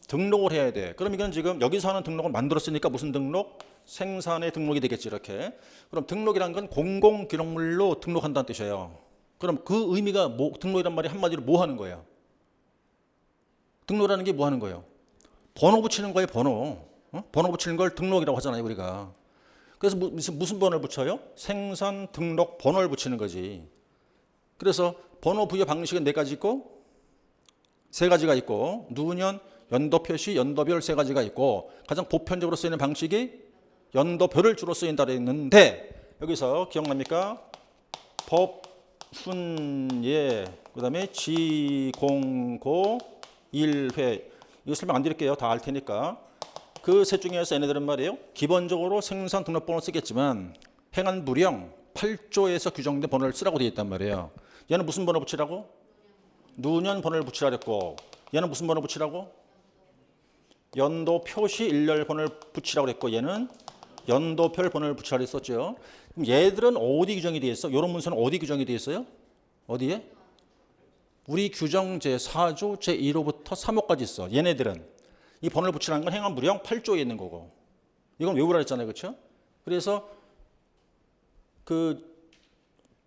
등록을 해야 돼. 그럼 이건 지금 여기서 하는 등록을 만들었으니까 무슨 등록? 생산의 등록이 되겠지, 이렇게. 그럼 등록이란 건 공공기록물로 등록한다는 뜻이에요. 그럼 그 의미가 뭐, 등록이란 말이 한마디로 뭐 하는 거예요? 등록이라는 게 뭐 하는 거예요? 번호 붙이는 거예요, 번호. 번호 붙이는 걸 등록이라고 하잖아요, 우리가. 그래서 무슨 번호를 붙여요? 생산 등록 번호를 붙이는 거지. 그래서 번호 부여 방식은 네 가지 있고, 세 가지가 있고, 누년, 연도 표시, 연도별 세 가지가 있고, 가장 보편적으로 쓰이는 방식이 연도별을 주로 쓰인다 그랬는데, 여기서 기억납니까? 법, 훈예, 그 다음에 지공고, 일회. 이거 설명 안 드릴게요. 다 알 테니까. 그 셋 중에서 얘네들은 말이에요. 기본적으로 생산 등록번호를 쓰겠지만 행안 부령 8조에서 규정된 번호를 쓰라고 되어 있단 말이에요. 얘는 무슨 번호 붙이라고? 누년 번호를 붙이라 그랬고 얘는 무슨 번호 붙이라고? 연도 표시 일렬 번호를 붙이라고 했고 얘는 연도별 번호를 붙이라고 했었죠. 그럼 얘들은 어디 규정이 되어 있어? 이런 문서는 어디 규정이 되어 있어요? 어디에? 우리 규정 제4조 제1호부터 3호까지 있어. 얘네들은 이 번호를 붙이라는 건 행안부령 8조에 있는 거고 이건 외우라 했잖아요. 그렇죠? 그래서 그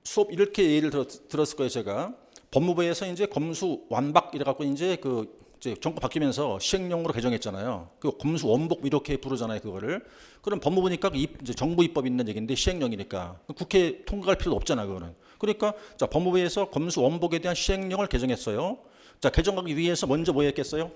수업 이렇게 예를 들었을 거예요. 제가 법무부에서 이제 검수 완박 이래 갖고 이제 그 이제 정권 바뀌면서 시행령으로 개정했잖아요. 그 검수 원복 이렇게 부르잖아요. 그거를. 그럼 법무부니까 이제 정부 입법이 있는 얘기인데 시행령이니까 국회 통과할 필요도 없잖아. 그거는. 그러니까 자 법무부에서 검수 원복에 대한 시행령을 개정했어요. 자 개정하기 위해서 먼저 뭐 했겠어요?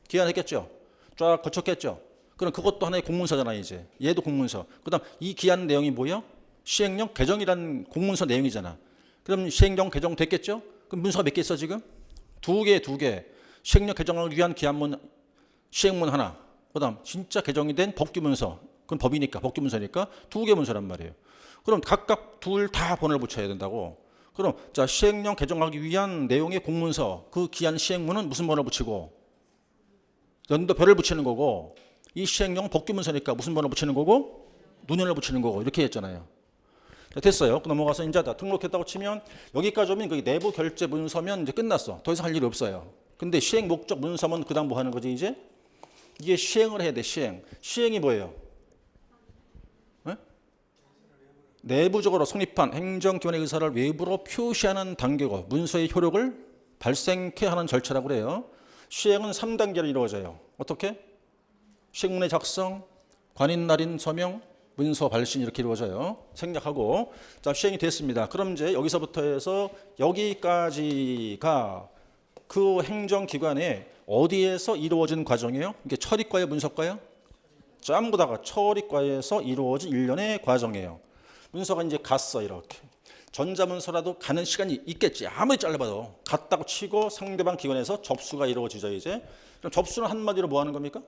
기한했겠죠. 쫙 거쳤겠죠. 그럼 그것도 하나의 공문서잖아요. 이제 얘도 공문서. 그다음 이 기한 내용이 뭐야? 시행령 개정이란 공문서 내용이잖아. 그럼 시행령 개정 됐겠죠? 그럼 문서가 몇 개 있어 지금? 두 개. 시행령 개정을 위한 기한문, 시행문 하나. 그다음 진짜 개정이 된 법규문서. 그건 법이니까 법규문서니까 두 개 문서란 말이에요. 그럼 각각 둘 다 번호를 붙여야 된다고. 그럼 자 시행령 개정하기 위한 내용의 공문서 그 기한 시행문은 무슨 번호를 붙이고 연도별을 붙이는 거고 이 시행령 법규문서니까 무슨 번호 붙이는 거고 눈연을 붙이는 거고 이렇게 했잖아요. 됐어요. 넘어가서 이제 다 등록했다고 치면 여기까지 오면 그 내부 결제 문서면 이제 끝났어. 더 이상 할 일 없어요. 근데 시행 목적 문서면 그다음 뭐 하는 거지 이제? 이게 시행을 해야 돼. 시행이 뭐예요? 네? 내부적으로 성립한 행정기관의 의사를 외부로 표시하는 단계고 문서의 효력을 발생케 하는 절차라고 그래요. 시행은 3단계로 이루어져요. 어떻게? 시행문의 작성, 관인 날인 서명, 문서 발신 이렇게 이루어져요. 생략하고 자 시행이 됐습니다. 그럼 이제 여기서부터 해서 여기까지가 그 행정기관에 어디에서 이루어진 과정이에요? 이게 처리과예요, 문서과예요? 전부 다가 처리과에서 이루어진 일련의 과정이에요. 문서가 이제 갔어 이렇게. 전자문서라도 가는 시간이 있겠지. 아무리 짧아도 갔다고 치고 상대방 기관에서 접수가 이루어지죠 이제. 그럼 접수는 한마디로 뭐 하는 겁니까?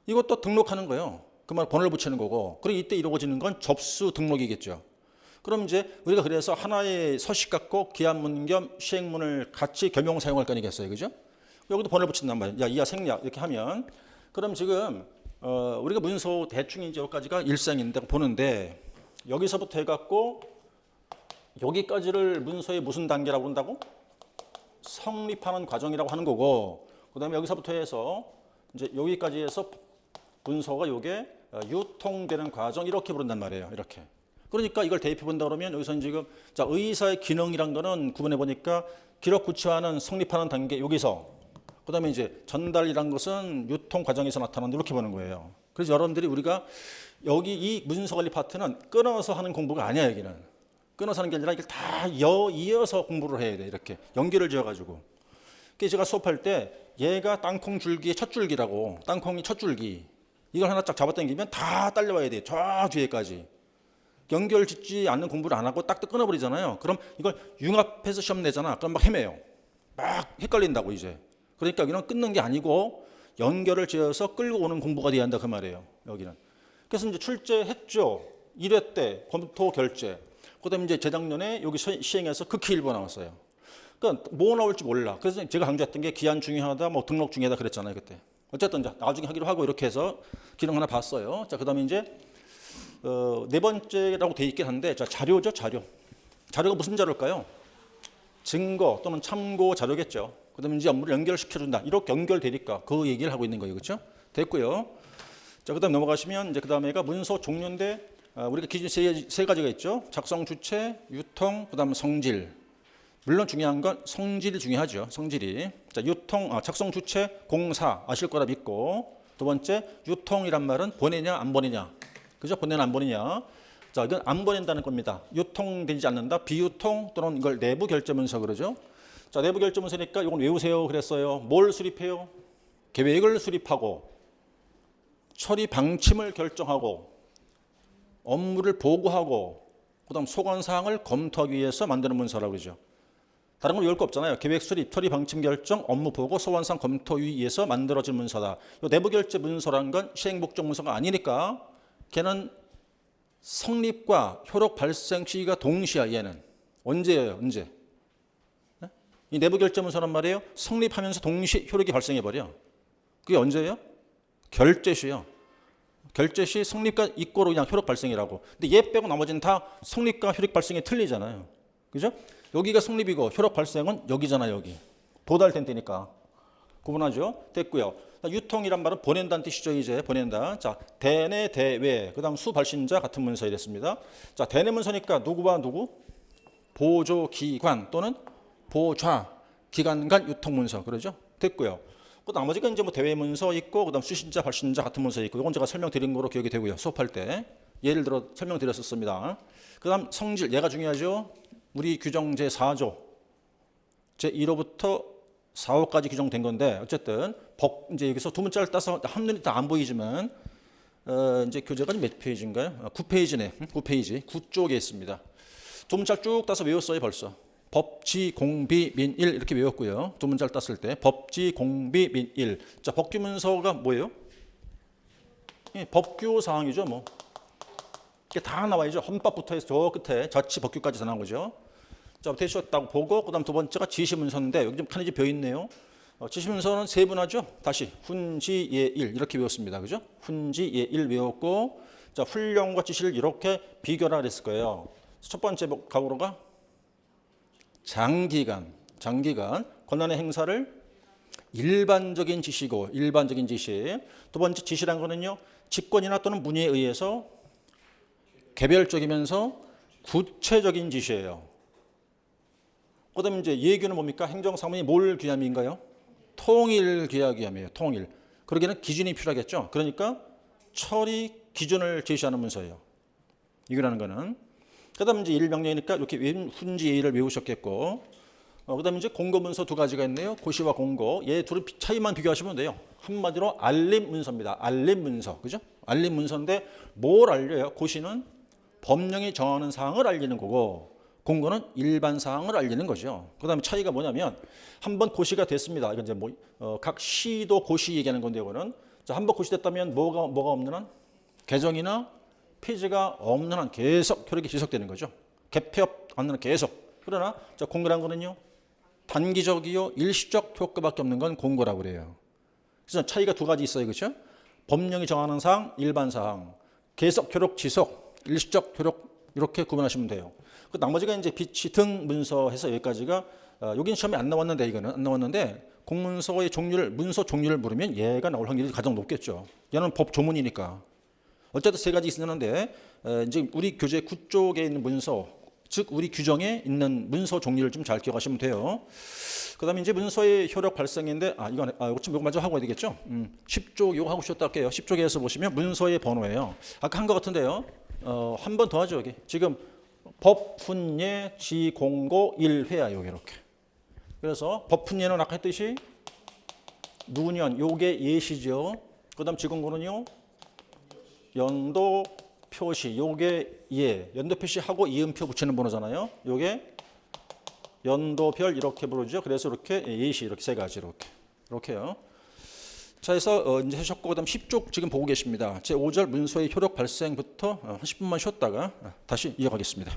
이것도 등록하는 거예요. 그 말 번호를 붙이는 거고. 그리고 이때 이루어지는 건 접수 등록이겠죠. 그럼 이제 우리가 그래서 하나의 서식 갖고 기한문 겸 시행문을 같이 겸용 사용할 거 아니겠어요, 그죠? 여기도 번호를 붙인단 말이에요. 야, 이하 생략 이렇게 하면 그럼 지금 우리가 문서 대충 이제 여기까지가 일상인데 보는데 여기서부터 해갖고 여기까지를 문서의 무슨 단계라고 한다고? 성립하는 과정이라고 하는 거고, 그다음에 여기서부터 해서 이제 여기까지 해서 문서가 요게 유통되는 과정 이렇게 부른단 말이에요. 이렇게. 그러니까 이걸 대입해 본다 그러면 여기서는 지금 자 의사의 기능이란 거는 구분해 보니까 기록 구체화는 성립하는 단계 여기서 그다음에 이제 전달이란 것은 유통 과정에서 나타난다 이렇게 보는 거예요. 그래서 여러분들이 우리가 여기 이 문서 관리 파트는 끊어서 하는 공부가 아니야. 여기는 끊어서 하는 게 아니라 이걸 다 이어서 공부를 해야 돼. 이렇게 연결을 지어가지고. 그래서 제가 수업할 때 얘가 땅콩 줄기의 첫 줄기라고 땅콩이 첫 줄기 이걸 하나 쫙 잡아당기면 다 딸려와야 돼. 저 뒤에까지. 연결 짓지 않는 공부를 안 하고 딱 끊어버리잖아요. 그럼 이걸 융합해서 시험 내잖아. 그럼 막 헤매요. 막 헷갈린다고 이제. 그러니까 여기는 끊는 게 아니고 연결을 지어서 끌고 오는 공부가 돼야 한다 그 말이에요. 여기는. 그래서 이제 출제했죠. 1회 때 검토 결제. 그다음에 이제 재작년에 여기 시행해서 극히 일부 나왔어요. 그러니까 뭐 나올지 몰라. 그래서 제가 강조했던 게 기한 중요하다, 뭐 등록 중요하다 그랬잖아요 그때. 어쨌든 나중에 하기로 하고 이렇게 해서 기능 하나 봤어요. 자 그다음에 이제 네 번째라고 돼 있긴 한데 자 자료죠 자료. 자료가 무슨 자료일까요? 증거 또는 참고 자료겠죠. 그다음에 이제 업무를 연결시켜준다. 이렇게 연결되니까 그 얘기를 하고 있는 거예요, 그렇죠? 됐고요. 자 그다음 넘어가시면 이제 그다음에가 문서 종류인데 우리가 기준 세 가지가 있죠. 작성 주체, 유통, 그다음 성질. 물론 중요한 건 성질이 중요하죠. 성질이. 자 유통, 작성 주체, 공사 아실 거라 믿고. 두 번째 유통이란 말은 보내냐 안 보내냐. 그죠? 보내냐 안 보내냐. 자 이건 안 보낸다는 겁니다. 유통되지 않는다. 비유통 또는 이걸 내부 결제 문서 그러죠. 자 내부 결제 문서니까 이건 외우세요 그랬어요. 뭘 수립해요? 계획을 수립하고 처리 방침을 결정하고 업무를 보고하고 그다음 소관 사항을 검토하기 위해서 만드는 문서라고 그러죠. 다른 건 외울 거 없잖아요. 계획 수립, 처리 방침 결정, 업무 보고, 소관 사항 검토 위해서 만들어진 문서다. 이 내부 결제 문서라는 건 시행 목적 문서가 아니니까 걔는 성립과 효력 발생 시기가 동시야. 얘는 언제예요? 언제? 네? 이 내부 결제 문서란 말이에요. 성립하면서 동시에 효력이 발생해 버려. 그게 언제예요? 결제 시요. 결제 시 성립과 이꼬로 그냥 효력 발생이라고. 근데 얘 빼고 나머지는 다 성립과 효력 발생이 틀리잖아요. 그죠? 여기가 성립이고 효력 발생은 여기잖아요. 여기. 도달된 때니까. 구분하죠? 됐고요. 유통이란 말은 보낸다는 뜻이죠. 이제 보낸다. 자, 대내, 대외, 그 다음 수발신자 같은 문서에 됐습니다. 자, 대내 문서니까 누구와 누구? 보조기관 또는 보좌, 기관 간 유통문서. 그러죠? 됐고요. 그 나머지가 이제 뭐 대외 문서 있고, 그 다음 수신자, 발신자 같은 문서 있고, 이건 제가 설명드린 거로 기억이 되고요. 수업할 때. 예를 들어 설명드렸었습니다. 그 다음 성질, 얘가 중요하죠. 우리 규정 제4조. 제1호부터 4호까지 규정된 건데, 어쨌든, 이제 여기서 두 문자를 따서 한눈에 다 안 보이지만, 이제 교재가 몇 페이지인가요? 9페이지네. 9페이지. 9쪽에 있습니다. 두 문자를 쭉 따서 외웠어요, 벌써. 법지, 공비, 민일 이렇게 외웠고요. 두 문자를 땄을 때 법지, 공비, 민일. 자, 법규 문서가 뭐예요? 예, 법규 사항이죠, 뭐. 이게 다 나와야죠. 헌법부터 해서 저 끝에 자치 법규까지 다 나온 거죠. 자, 되셨다고 보고 그다음 두 번째가 지시 문서인데 여기 좀 칸이 비어 있네요. 지시 문서는 세분화죠. 다시 훈지, 예일 이렇게 외웠습니다. 그죠? 훈지, 예일 외웠고 자, 훈령과 지시를 이렇게 비교를 했을 거예요. 첫 번째 각오로가 장기간, 권한의 행사를 일반적인 지시고, 일반적인 지시. 두 번째 지시란 거는요, 직권이나 또는 문의에 의해서 개별적이면서 구체적인 지시예요. 그 다음에 이제 예규는 뭡니까? 행정사무이 뭘 규함인가요? 통일 규약이함이에요. 통일. 그러기에는 기준이 필요하겠죠. 그러니까 처리 기준을 제시하는 문서예요. 이거라는 거는. 그 다음에 이제 일명령이니까 이렇게 훈지 예의를 외우셨겠고, 그 다음에 이제 공고문서 두 가지가 있네요. 고시와 공고. 얘 둘의 차이만 비교하시면 돼요. 한마디로 알림 문서입니다. 알림 문서. 그죠? 알림 문서인데 뭘 알려요? 고시는 법령이 정하는 사항을 알리는 거고, 공고는 일반 사항을 알리는 거죠. 그 다음에 차이가 뭐냐면, 한번 고시가 됐습니다. 이건 이제 각 시도 고시 얘기하는 건데, 이거는. 자, 한번 고시됐다면 뭐가 없는 한? 개정이나 폐지가 없는 한 계속 효력이 지속되는 거죠. 개폐업 않는 한 계속. 그러나 자, 공고란 거는요. 단기적이요 일시적 효과밖에 없는 건 공고라고 그래요. 그래서 차이가 두 가지 있어요. 그렇죠? 법령이 정하는 사항, 일반 사항. 계속 효력 지속, 일시적 효력 이렇게 구분하시면 돼요. 그 나머지가 이제 비치 등 문서해서 여기까지가 여기는 시험에 안 나왔는데 이거는 안 나왔는데 공문서의 종류를 문서 종류를 물으면 얘가 나올 확률이 가장 높겠죠. 얘는 법 조문이니까. 어쨌든 세 가지 있었는데 이제 우리 교재 9쪽에 있는 문서, 즉 우리 규정에 있는 문서 종류를 좀 잘 기억하시면 돼요. 그다음에 이제 문서의 효력 발생인데 이거 먼저 하고 해야 되겠죠. 10쪽 이거 하고 쉬었다 할게요. 10쪽에서 보시면 문서의 번호예요. 아까 한 것 같은데요. 한 번 더 하죠 여기. 지금 법훈예 지공고 1회야 여기 이렇게. 그래서 법훈예는 아까 했듯이 누년 요게 예시죠. 그다음 지공고는요. 연도 표시, 요게 예, 연도 표시하고 이음표 붙이는 번호잖아요. 요게 연도별 이렇게 부르죠. 그래서 이렇게 예시 이렇게 세 가지 이렇게요. 자, 해서 이제 하셨고 그다음 10쪽 지금 보고 계십니다. 제 5절 문서의 효력 발생부터 한 10분만 쉬었다가 다시 이어가겠습니다.